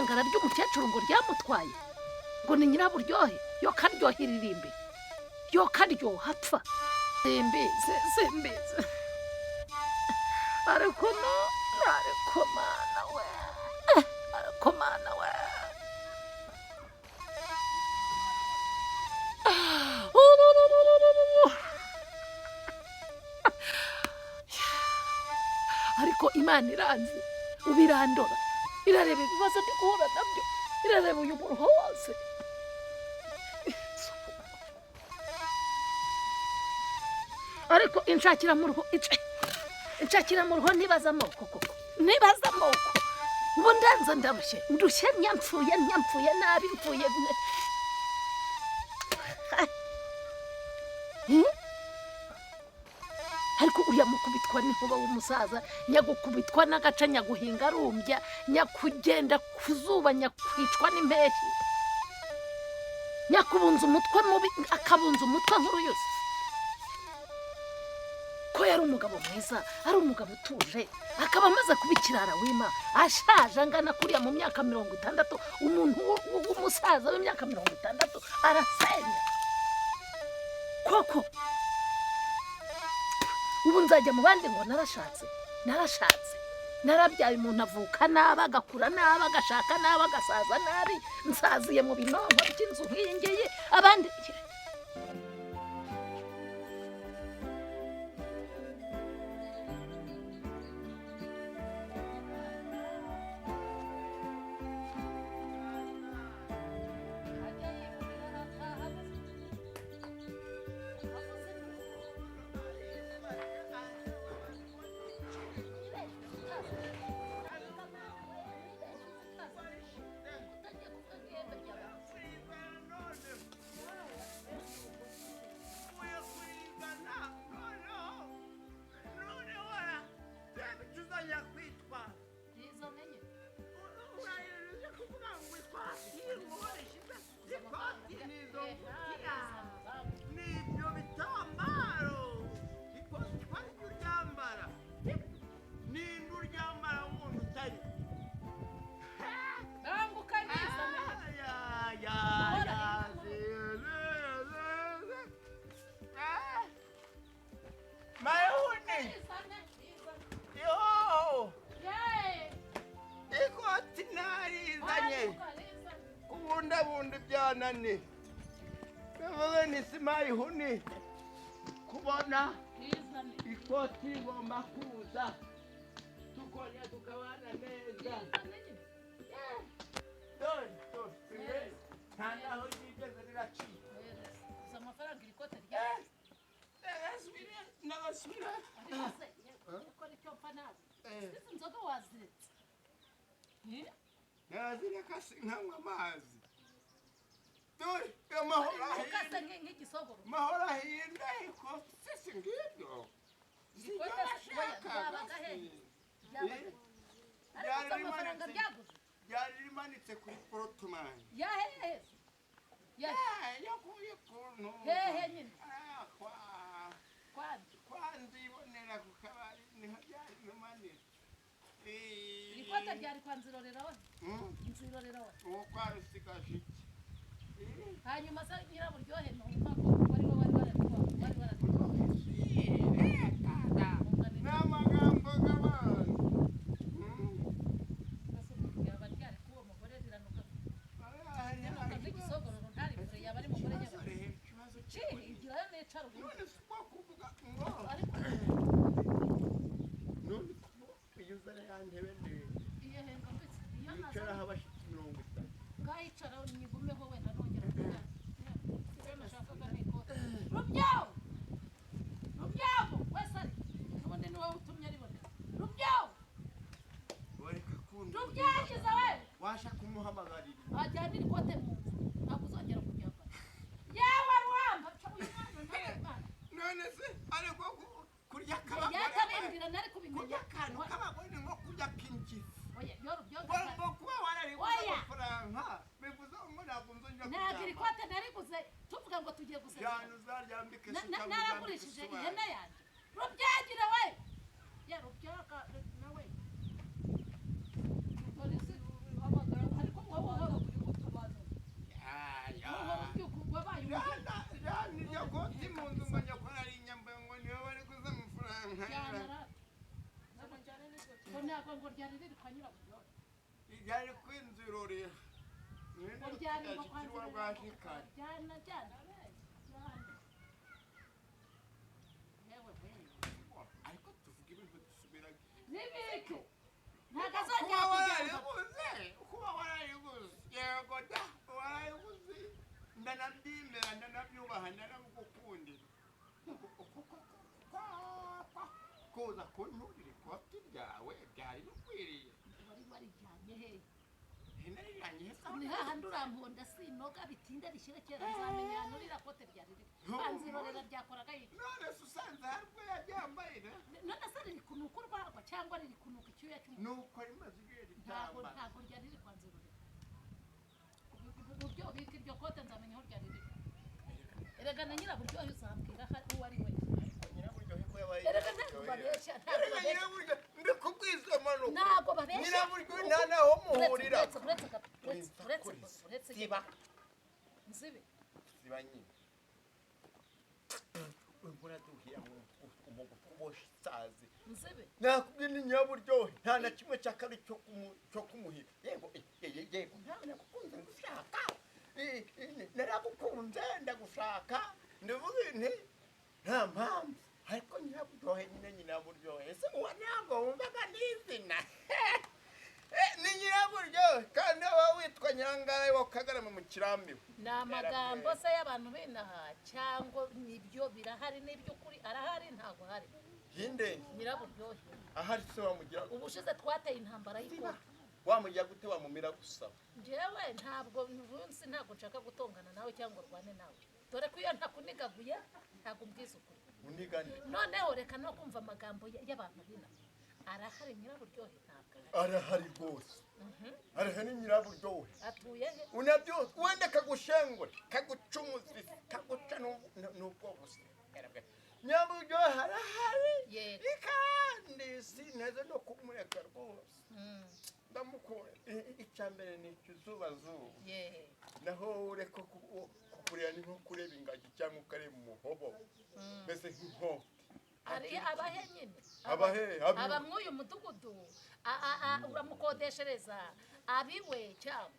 ihangara ry'umukecuru ngo ryamutwaye ngo ni Nyiraburyohe yo karyoha iririmbi yo karyoha apfa simbizi ariko mana we ariko Imana iranzi ubirandora irareba ibibazo ndi guhura nabyo irareba uyu muruho wose ariko inshakira mu ruho ntibaza amoko koko ubu ndanze ndushye nyapfuye nabi mfuye ariko uriya mukubitwa n'inkuba w'umusaza nyagukubitwa n'agaca nyaguhinga arumbya nyakugenda ku zuba nyakwicwa n'impeshyi nyakubunza umutwe mubi akabunza umutwe nk'uruyuzi ko yari umugabo mwiza ari umugabo utuje akaba amaze kuba ikirara wima ashaje angana kuriya mu myaka 60 umuntu w'umusaza w'imyaka 60 arasenya koko ubu nzajya mu bandi ngo narashatse narabyaye umuntu avuka nabi agakura nabi agashaka nabi agasaza nabi nsaziye mu binonko by'inzu nk'iyingiyi abandi nani wewe ni simai huni kubona ikoti ngomba kuza tukonya tukawana neza don tanda ho yigeze riraci amafaranga irikote rya nagasubira uko nicyo mfa nazi izi nzoga waziretse nazire kasi nkanywa amazi dore mahora hinda iko sisi ngibyo yari rimanitse kuri portomani yahehe yakuye kuntu hehe nyine kwanzi ibonera ku kabari niho byari bimanitse ikote ryari kwanzirorera we nzirorera we uwo kwarusigaje hanyuma sa Nyiraburyohe no mpako bari n'amagambo g'abantu basubira baryare kuwo mugore riranuka igisogororo ntari kure yabari mugore nyabari ci igira necara ubundi siko kuvuga ngo ariko none yuzana yantebe nde iyo henga mbitse iyo naza habashitse 50 ngayicara nyigumeho wenda nongera kujya Rubyaho wese none niwe utumye aribonera Rubyaho wareka kundi Rubyahiza we washa kumuhamagarira ajyana ikote mu ntabwo uzongera kuryamba yewe ruhamba none se ariko kurya kabagore yakabindira nari kubimenya kantu kabagore ngo kurya kinki oya yoro byo ngo kuba warari amafaranga bivuze ngo ntabwo nzongera ntabwo ikote nariguze tuvuga ngo tugiye guseka cyane uzaryambike naragurishije ihene yanjye Rubyagira we ya Rubyaka nawe polisi abagara ariko ngo ryari riri kwa Nyirabujyohe ryari kwinzirore ngo ryari ngo kwanzira jana yewe ariko tuvuga ibintu dusubira nibiki ntagazongera kugenda kuba warayiguze yego da warayiguze ndanabyimera ndanabyubaha ndanagukundira kuza kunturira ikoti ryawe byari bikwiriye wari warijyanye he narijyanye he ni hahandi uramponda sinoga bitinda rishyire kera nzamenya nurira kote ryari riri banzirorera ryakoraga yiki none se usanze hari ubwo yaryambaye none se riri kunuka urwarwa cyangwa riri kunuka icyuya cy'umuntu nuko rimaze igihe ritamba ntabwo ryari riri kwanzirorera Buryohe iryo kote nzamenya aho ryari riri erega na Nyirabujyohe uzambwira uwo ari we Nyirabujyohe ko yabaye erega ntabwo babeshya ndikubwiza manuka ntabwo babeshya Nyirabujyohe nta naho muhurira uretse siba nzibe siba nyine urabona duhira mu gukubosha isazi nzibe nakubwiye ni Nyirabujyohe nta na kimwe cy'akari cyo kumuhira yego nagukunze ngushaka naragukunze ndagushaka ndavuga nti nta mpamvu ariko Nyirabujyohe Nyirabujyohe ese uwa ntabwo wumvaga n'izina ni Nyirabujyohe kandi wowe witwa Nyirangare wakagarama mu kirambi ni amagambo se y'abantu binaha cyangwa nibyo birahari n'iby'ukuri arahari ntabwo hari yinde Nyirabujyohe ahari se wamugira ubushize twateye intambara y'ikora wamugira gute wamumira gusaba njyewe ntabwo munsi ntabwo nshaka gutongana nawe cyangwa urwane nawe dore ko iyo ntakunigaguye ntabwo mbwiza ukuri unigane noneho reka no kumva amagambo y'abantu binaha arahari Nyirabujyohe ntabwo arahari rwose arahari Nyirabujyohe atuye he unabyo wenda kagushengure kagucumuzi kaguca n'ubwo busa Nyirabujyohe arahari kandi sineze no kumureka rwose ndamukura icyambere ni ikizubazuba naho ureko kukurira ni nko kureba ingagi cyangwa ukareba umuhobo mbese nk'inkoko ari abahe nyine aba mw'uyu mudugudu uramukodeshereza abiwe cyangwa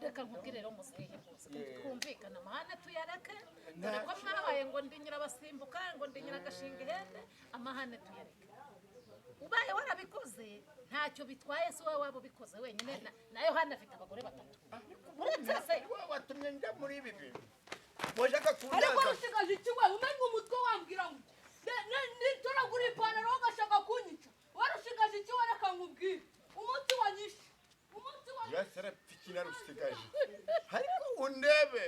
reka nkubwire rero muzehe rwose twumvikana amahane tuyareke dore ko mwabaye ngo ndi Nyirabasimbuka ngo ndi Nyiragashinga ihene amahane tuyareke ubaye warabikoze ntacyo bitwaye se wowe waba ubikoze wenyine na Yohana afite abagore 3 uretse se watumye njya muri ibi bintu washaka kundaza ariko rushigaje ikiwe umenye umutwe wambwira ngo nitoragura ipantaro ugashaka kunyica warushigaje ikiwe reka nkubwire umunsi wanyishe yasara pikina rusigaje ariko undebe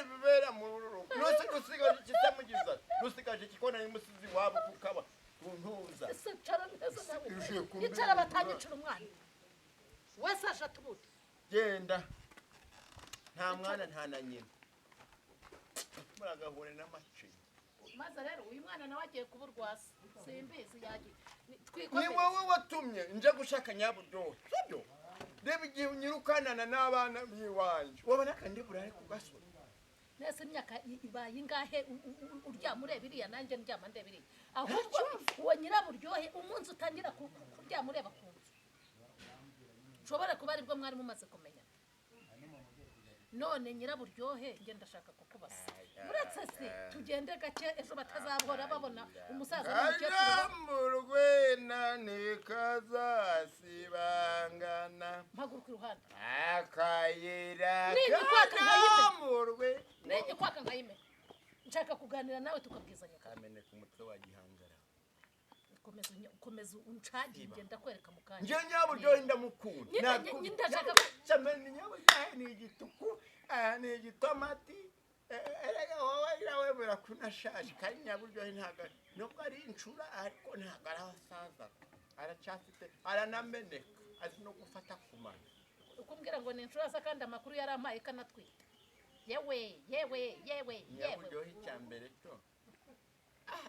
bibera mu rurugo nose rusigaje kitamugiza rusigaje kikona n'umusizi wabo kukaba kuntuza icara batanyicira umwana wese ashatubuta genda nta mwana nta na nyina muragahore n'amaci maze rero uyu mwana nawe agiye kuburwasa simbizi yagiye ni wowe watumye nje gushaka Nyirabujyohe sibyo reba igihe unyirukanana n'abana biwanje wabona kandi burare kugasura nese imyaka ibaye ingahe uryama ureba iriya nanjye ndyama ndeba iriya ahubwo uwo Nyirabujyohe umunsi utangira kuryama ureba ku nzu ushobora kuba aribwo mwari mumaze kumenya none Nyirabujyohe nge ndashaka kukubaza uretse se tugende gake ejo batazabora babona umusaza n'umukecuru rwena nikazasibangana mpaguruka iruhande akayira kamurwe nenye kwaka nkayime nshaka kuganira nawe tukabwizanya kamene ku mutwe wa gihangara komeza uncagi ngenda kwereka mukanya nje Nyirabujyohe ndamukunda ndashaka cyamene Nyirabujyohe ni igituku ni igitomati erega wowe irawe birakunashaje kandi Nyirabujyohe ntago nubwo ari incura ariko ntago arasaza aracyafite aranameneka azi no gufata kumana ukumbwira ngo ni incura sa kandi amakuru yarampaye kanatwita yewe Nyirabujyohe cyambere cyo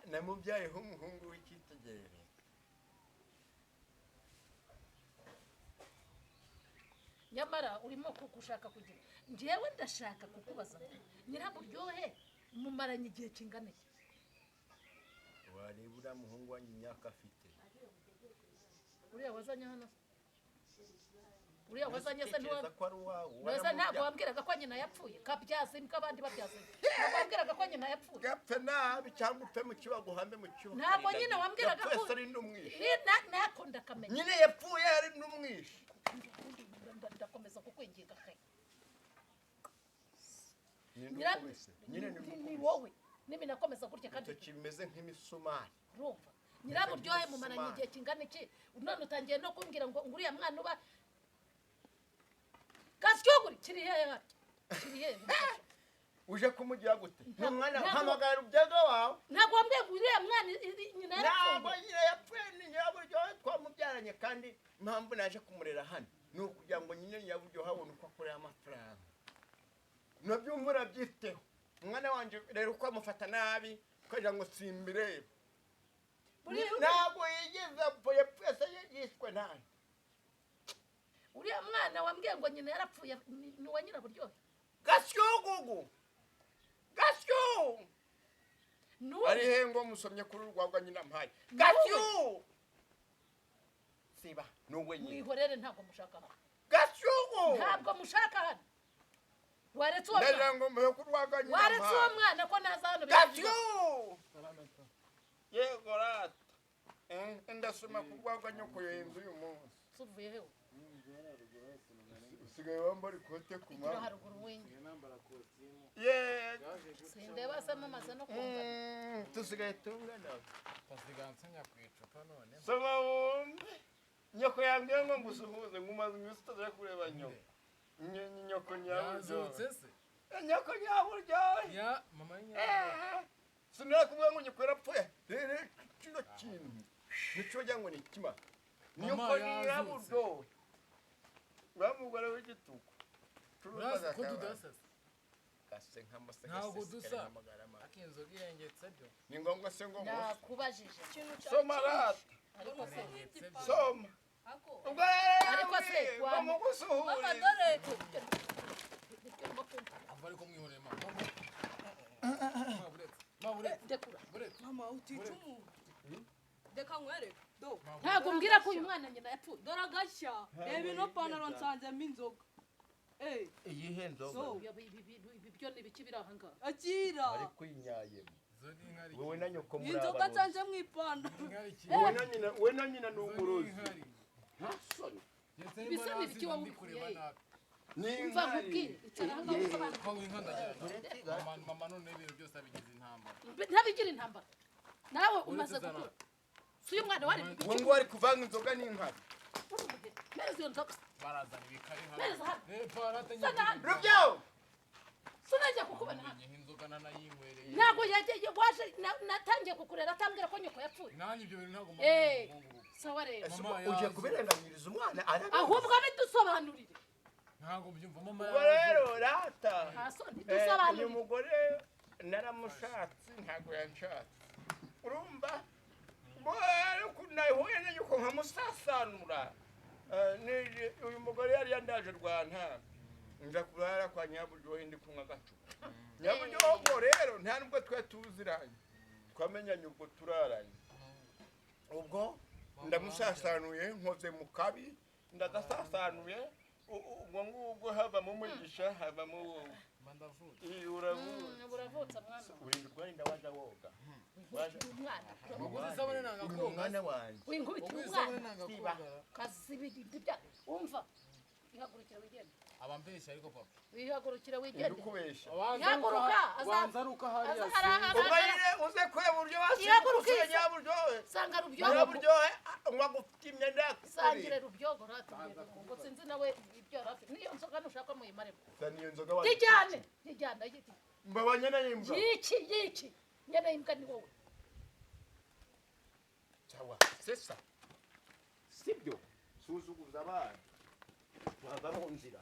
namubyayeho umuhungu w'icyitegererezo nyamara urimo kugushaka kugira njyewe ndashaka kukubaza Nyirabujyohe mumaranye igihe kingana iki wareba muhungu wanyu imyaka afite uriya wazanye hano uriya wazanye se ntiweza ko ari uwawe weza ntabwo wambwiraga ko nyina yapfuye kabyaza imbwa abandi babyaza ntabwo wambwiraga ko nyina yapfuye gapfe nabi cyangwa upfe mu kibago uhambe mu kibago ntabwo nyine wambwiraga ko yapfuye ari n'umwishi nako ndakamenya nyine yapfuye ari n'umwishi ndakomeza kukwinginga pe nyine ni wowe nibi nakomeza gutya kandi kimeze nk'imisumari urumva Nyiraburyohe mumaranye igihe kingana iki none utangiye no kumbwira ngo nguriya mwana uba gasyoguri kiri hehe uje kumugira gute n'umwana hamagara ubyaga wawe ntabwo wambwiye nguriya mwana nyina ntabwo nyina yapfuye ni Nyiraburyohe twamubyaranye kandi impamvu naje kumurera hano ni ukugira ngo nyine Nyiraburyohe abone uko akorera amafaranga nabyo murabyiteho umwana wanje rero uko amufata nabi kugira ngo simbirebe ntabwo yigeze apfuye pwese yishwe nabi uriya mwana wambwiye ngo nyina yarapfuye ni wa Nyiraburyohe gasyugugu gasyu ari he ngo musomye kuri urwagwa nyina mpaye gasyu siba nuwe nyine mwihorere ntabwo mushaka hano gasyugu ntabwo mushaka hano waretse uwo mwana ngo muhe kurwaga nyina waretse uwo mwana ko naza hano gasyu yego rata ndasoma kurwaga nyoko yenzu uyu munsi suvuye hewe usigaye wambara ikote ku mama haruguru wenye yego sindeba se mamaze no kumva tusigaye tungana pasigansanya kwicupa none soma wumve nyoko yambwiye ngo ngusuhuze ngumaze iminsi utaza kureba nyoko nyoko Nyiraburyohe nyoko Nyiraburyohe ya mama Nyira sinara kuvuga ngo nyoko yarapfuye rero kino kintu nico jya ngo ni kima nyoko Nyiraburyohe bamugore w'igituko uraza ko tudasasa kase nk'amasaka ntabwo dusa akinzoga irengetse byo ni ngombwa se ngo nakubajije soma rata ariko se soma ubwo ariko se bamugusuhuriza dore ariko mwihoreye mama dekura mama uticumu deka nkwereke do ntabwo mbwira ko uyu mwana nyina yapfuye dore agashya reba ino panaro nsanzemo inzoga iyihe nzoga ibi byo ni ibiki biri aha ngaha akira ari kwinyayemo wowe na nyoko muri inzoga nsanze mu ipantaro wowe na nyina ni umurozi ntasoni ibisa ni ibiki wowe ukuriye ni umva nkubwire icara aha ngaha usobanura ko winkandagirana mama none ibintu byose abigize intambara ntabigira intambara nawe umaze gukura si uyu mwana wari ngo ngo ari kuvanga inzoga n'inkari neza iyo nzoga barazana ibikari neza hano rubyawo sinajya kukubona hano inzoga nanayinywere ntabwo yagiye waje natangiye kukurera atambwira ko nyoko yapfuye nanjye ibyo bintu ntabwo sawa rero uje kuberenganyiriza umwana ahubwo abidusobanurire ntabwo byumva mama rero rata dusobanurire uyu mugore naramushatse ntabwo yanshatse urumva nahuye na yuko nkamusasanura uyu mugore yari yandaje rwanta nja kurara kwa Nyiraburyohe ndi kunywa agacupa Nyiraburyohe rero nta nubwo twe tuziranye twamenyanye ubwo turaranye ubwo ndamusasanuye nkoze mu kabi ndagasasanuye ubwo ngubwo havamo umugisha havamo uravutse mwana urinda urwarinda waje woga umwana wanjye winkubita umwana kazibidi bya umva ihagurukira wigende abambeshya ariko papa wihagurukira wigende ndukubesha yaguruka wanzaruka hariya uze kureba uburyo wasize Nyiraburyohe sanga rubyogo Nyiraburyohe ngwagufite imyenda yakuri sangire rubyogo ratubwira ngo sinzi nawe ibyo rafi niyo nzoga nushaka muyimaremo niyo nzoga waje kijyana yiti mbabanye na imbwa yiki nyene imbwa ni wowe sawa sesa sibyo suzuguza abana bava mu nzira